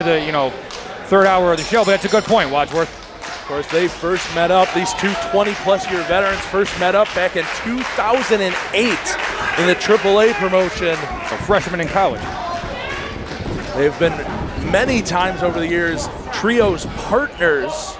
the, third hour of the show, but that's a good point, Wadsworth. Of course, they first met up, these two 20-plus-year veterans first met up back in 2008 in the AAA promotion. So freshmen in college. They've been many times over the years trios partners,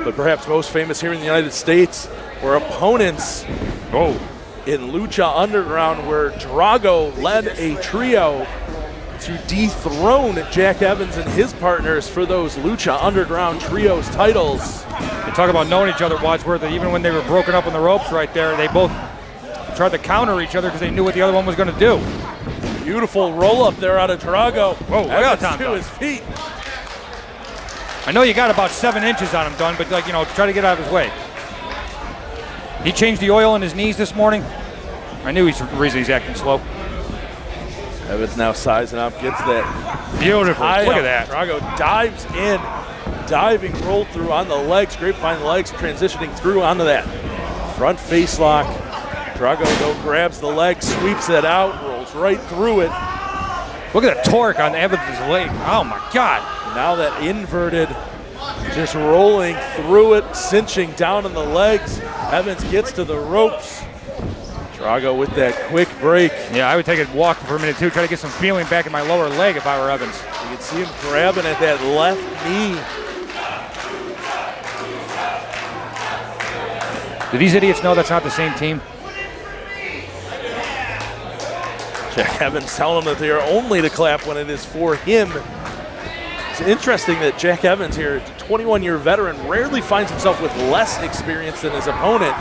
but perhaps most famous here in the United States were opponents in Lucha Underground, where Drago led a trio to dethrone Jack Evans and his partners for those Lucha Underground Trios titles. They talk about knowing each other, Wadsworth, even when they were broken up on the ropes right there, they both tried to counter each other because they knew what the other one was going to do. Beautiful roll-up there out of Drago. Whoa, Evans to his feet. I know you got about 7 inches on him, Dunn, but try to get out of his way. He changed the oil in his knees this morning. I knew he's the reason he's acting slow. Evans now sizing up, gets that. Beautiful. Look at that. Drago dives in, diving roll through on the legs, grapevine legs, transitioning through onto that front face lock. Drago, though, grabs the leg, sweeps it out, rolls right through it. Look at the torque on Evans' leg. Oh, my God. Now that inverted, just rolling through it, cinching down on the legs. Evans gets to the ropes. Drago with that quick break. Yeah, I would take a walk for a minute, too, try to get some feeling back in my lower leg if I were Evans. You can see him grabbing at that left knee. Do these idiots know that's not the same team? Jack Evans telling them that they are only to clap when it is for him. It's interesting that Jack Evans here, a 21-year veteran, rarely finds himself with less experience than his opponent.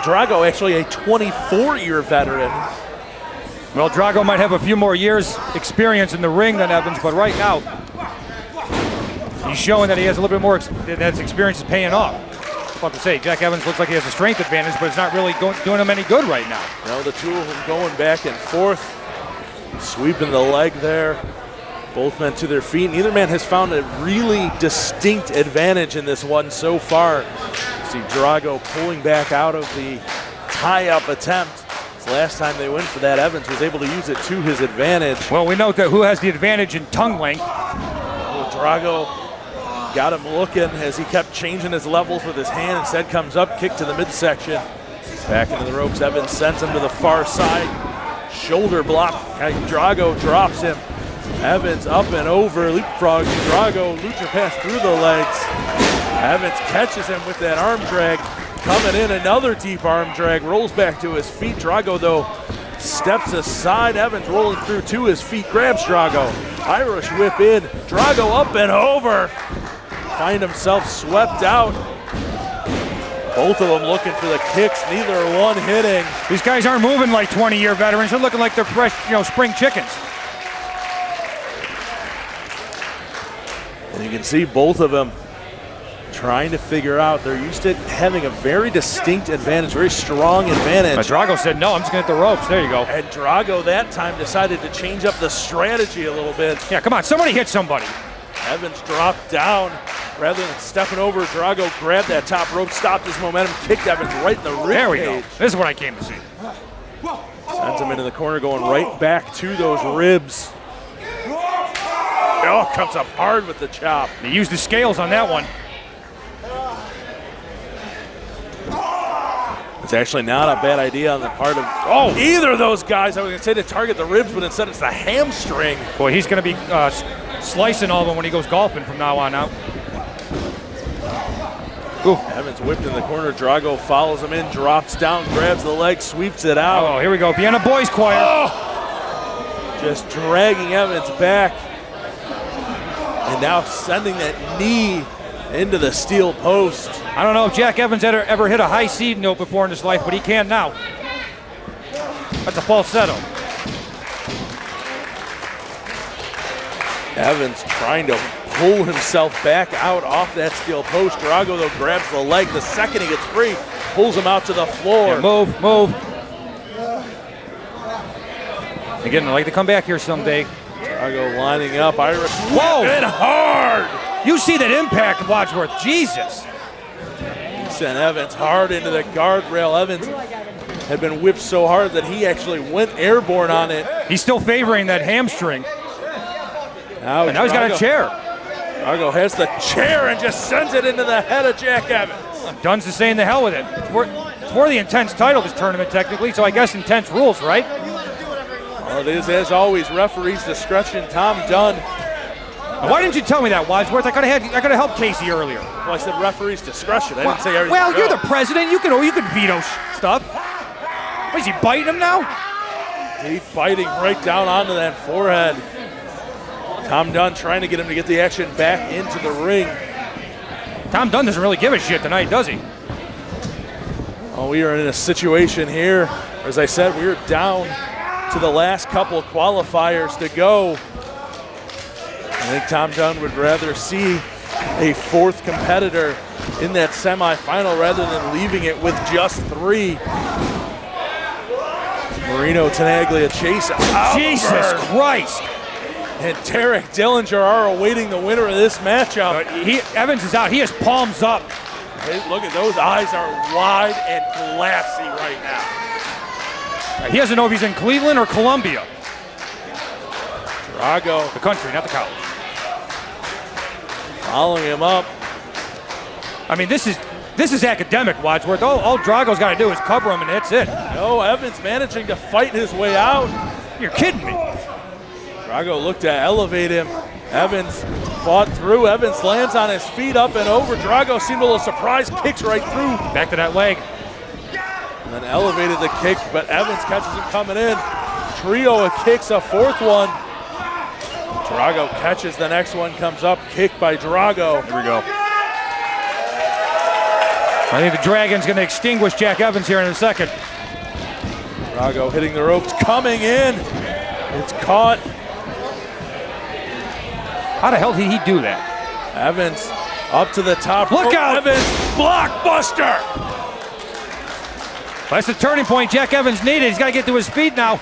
Drago actually a 24-year veteran. Well, Drago might have a few more years experience in the ring than Evans, but right now, he's showing that he has a little bit more, that his experience is paying off. I was about to say, Jack Evans looks like he has a strength advantage, but it's not really doing him any good right now. The two of them going back and forth, sweeping the leg there. Both men to their feet. Neither man has found a really distinct advantage in this one so far. See Drago pulling back out of the tie-up attempt. This last time they went for that, Evans was able to use it to his advantage. Well, we know that who has the advantage in tongue length. Well, Drago got him looking as he kept changing his levels with his hand. Instead comes up, kick to the midsection. Back into the ropes. Evans sends him to the far side. Shoulder block. Drago drops him. Evans up and over, leapfrog Drago, Lucha pass through the legs. Evans catches him with that arm drag. Coming in, another deep arm drag, rolls back to his feet. Drago, though, steps aside. Evans rolling through to his feet, grabs Drago. Irish whip in, Drago up and over. Find himself swept out. Both of them looking for the kicks, neither one hitting. These guys aren't moving like 20-year veterans. They're looking like they're fresh, spring chickens. And you can see both of them trying to figure out. They're used to having a very distinct advantage, very strong advantage. But Drago said, no, I'm just going to hit the ropes. There you go. And Drago that time decided to change up the strategy a little bit. Yeah, come on, somebody hit somebody. Evans dropped down. Rather than stepping over, Drago grabbed that top rope, stopped his momentum, kicked Evans right in the rib There we cage. go. This is what I came to see. Sends him into the corner, going right back to those ribs. Oh, comes up hard with the chop. They used the scales on that one. It's actually not a bad idea on the part of either of those guys. I was going to say to target the ribs, but instead it's the hamstring. Boy, he's going to be slicing all of them when he goes golfing from now on out. Ooh. Evans whipped in the corner. Drago follows him in, drops down, grabs the leg, sweeps it out. Oh, here we go. Vienna Boys Choir. Oh! Just dragging Evans back. And now sending that knee into the steel post. I don't know if Jack Evans ever hit a high C note before in his life, but he can now. That's a falsetto. Evans trying to pull himself back out off that steel post. Drago, though, grabs the leg. The second he gets free, pulls him out to the floor. Yeah, move. Again, I'd like to come back here someday. Drago lining up. Irish whoa! Whip hard! You see that impact, Wadsworth. Jesus. He sent Evans hard into the guardrail. Evans had been whipped so hard that he actually went airborne on it. He's still favoring that hamstring. Now he's got a chair. Drago has the chair and just sends it into the head of Jack Evans. Dunn's just saying the hell with it. It's for the intense title, this tournament, technically, so I guess intense rules, right? Well, it is, as always, referee's discretion. Tom Dunn. Why didn't you tell me that, Wadsworth? I could have helped Casey earlier. Well, I said referee's discretion. I didn't say everything. Well, you're the president. You can veto stuff. What, is he biting him now? He's biting right down onto that forehead. Tom Dunn trying to get him to get the action back into the ring. Tom Dunn doesn't really give a shit tonight, does he? Oh, we are in a situation here. As I said, we're down to the last couple of qualifiers to go. I think Tom Dunn would rather see a fourth competitor in that semifinal rather than leaving it with just 3. Marino Tenaglia chase. Jesus Christ! And Tarek Dillinger are awaiting the winner of this matchup. Evans is out. He has palms up. Hey, look at those eyes are wide and glassy right now. He doesn't know if he's in Cleveland or Columbia. Drago. The country, not the college. Following him up. I mean, this is academic, Wadsworth. All Drago's got to do is cover him, and that's it. No, Evans managing to fight his way out. You're kidding me. Drago looked to elevate him. Evans fought through. Evans lands on his feet, up and over. Drago seemed a little surprised, kicks right through. Back to that leg. And then elevated the kick, but Evans catches him coming in. Trio of kicks, a fourth one. Drago catches the next one, comes up, kick by Drago. Here we go. I think the Dragon's going to extinguish Jack Evans here in a second. Drago hitting the ropes, coming in. It's caught. How the hell did he do that? Evans up to the top. Look out! Evans, blockbuster! That's the turning point Jack Evans needed. He's got to get to his feet now.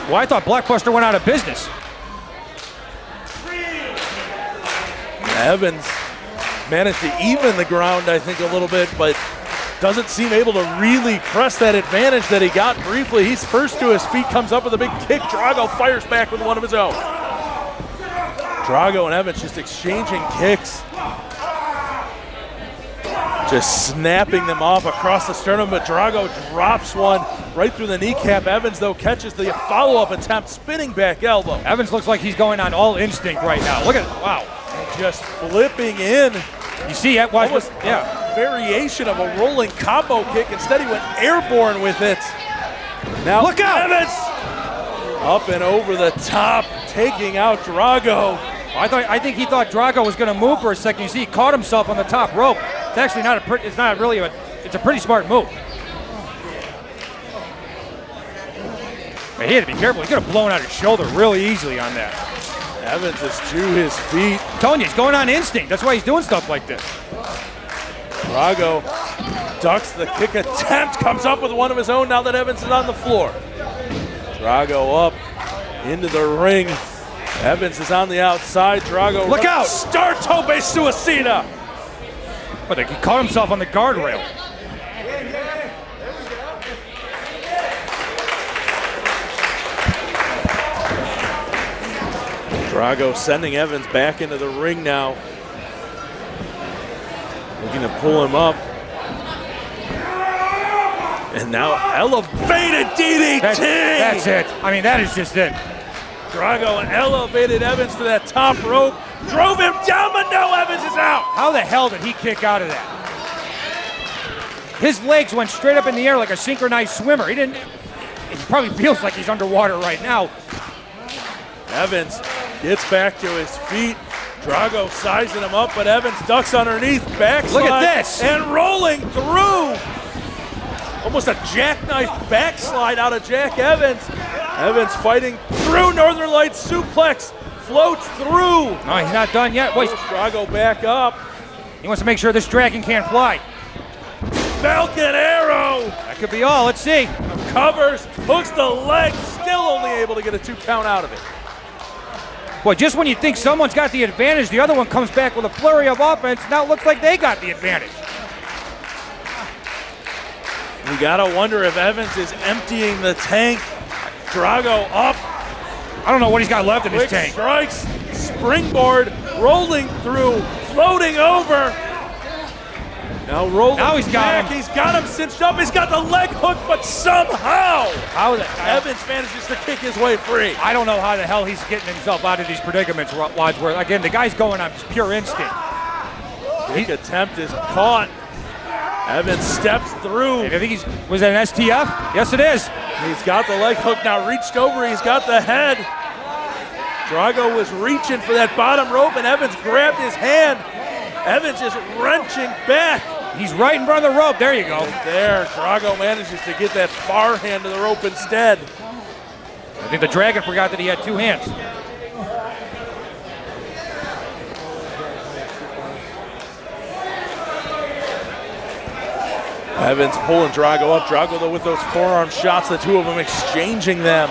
Well, I thought Blockbuster went out of business. Evans managed to even the ground, I think, a little bit, but doesn't seem able to really press that advantage that he got briefly. He's first to his feet, comes up with a big kick. Drago fires back with one of his own. Drago and Evans just exchanging kicks. Just snapping them off across the sternum, but Drago drops one right through the kneecap. Evans, though, catches the follow-up attempt, spinning back elbow. Evans looks like he's going on all instinct right now. Look at, wow. And just flipping in. You see that? Almost a variation of a rolling combo kick. Instead, he went airborne with it. Now, look out! Evans up and over the top, taking out Drago. I think he thought Drago was going to move for a second. You see, he caught himself on the top rope. It's actually not it's a pretty smart move. But he had to be careful. He could have blown out his shoulder really easily on that. Evans is to his feet. I'm telling you, he's going on instinct. That's why he's doing stuff like this. Drago ducks the kick attempt, comes up with one of his own now that Evans is on the floor. Drago up into the ring. Evans is on the outside. Drago, look out! Star Tope Suicida. But he caught himself on the guardrail. Drago sending Evans back into the ring now. Looking to pull him up. And now elevated DDT! That's it. I mean, that is just it. Drago elevated Evans to that top rope, drove him down, but no, Evans is out. How the hell did he kick out of that? His legs went straight up in the air like a synchronized swimmer. He probably feels like he's underwater right now. Evans gets back to his feet. Drago sizing him up, but Evans ducks underneath, backslide. Look at this. And rolling through. Almost a jackknife backslide out of Jack Evans. Evans fighting through Northern Lights suplex, floats through. No, he's not done yet. Wait. Drago back up. He wants to make sure this dragon can't fly. Falcon arrow. That could be all. Let's see. Covers, hooks the leg, still only able to get a 2 count out of it. Boy, just when you think someone's got the advantage, the other one comes back with a flurry of offense. Now it looks like they got the advantage. You gotta wonder if Evans is emptying the tank. Drago up. I don't know what he's got left in his Quick tank. strikes, springboard, rolling through, floating over. Now rolling Now he's got back. him. He's got him cinched up. He's got the leg hook, but somehow Evans manages to kick his way free. I don't know how the hell he's getting himself out of these predicaments, Wadsworth. Again, the guy's going on just pure instinct. Big attempt is caught. Evans steps through. I think was that an STF? Yes, it is. He's got the leg hook now reached over. He's got the head. Drago was reaching for that bottom rope, and Evans grabbed his hand. Evans is wrenching back. He's right in front of the rope. There you go. And there, Drago manages to get that far hand to the rope instead. I think the Dragon forgot that he had two hands. Evans pulling Drago up. Drago, though, with those forearm shots, the two of them exchanging them.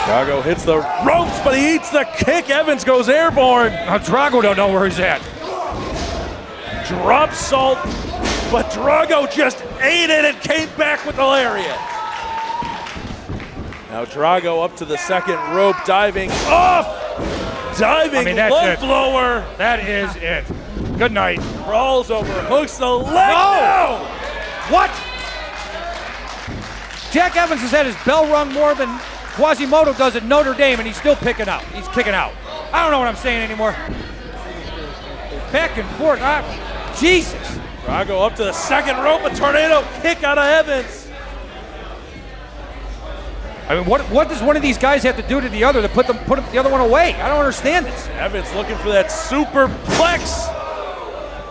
Drago hits the ropes, but he eats the kick. Evans goes airborne. Now Drago don't know where he's at. Drop salt, but Drago just ate it and came back with the lariat. Now Drago up to the second rope, diving off. Diving low blower. That is it. Good night. Crawls over, hooks the leg. No! What? Jack Evans has had his bell rung more than Quasimodo does at Notre Dame, and he's still picking out. He's kicking out. I don't know what I'm saying anymore. Back and forth. Jesus. Drago up to the second rope, a tornado kick out of Evans. I mean, what does one of these guys have to do to the other to put the other one away? I don't understand this. Evans looking for that superplex.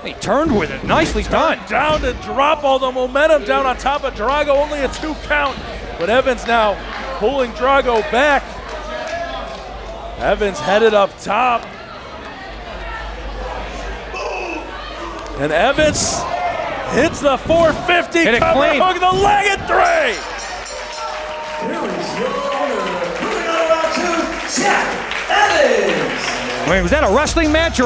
He turned with it. Nicely done. Down to drop all the momentum down on top of Drago. Only a 2 count. But Evans now pulling Drago back. Evans headed up top. And Evans hits the 450. Hit it cover clean. hook the leg at 3. Here is your winner, moving on to Jack Evans. I mean, was that a wrestling match or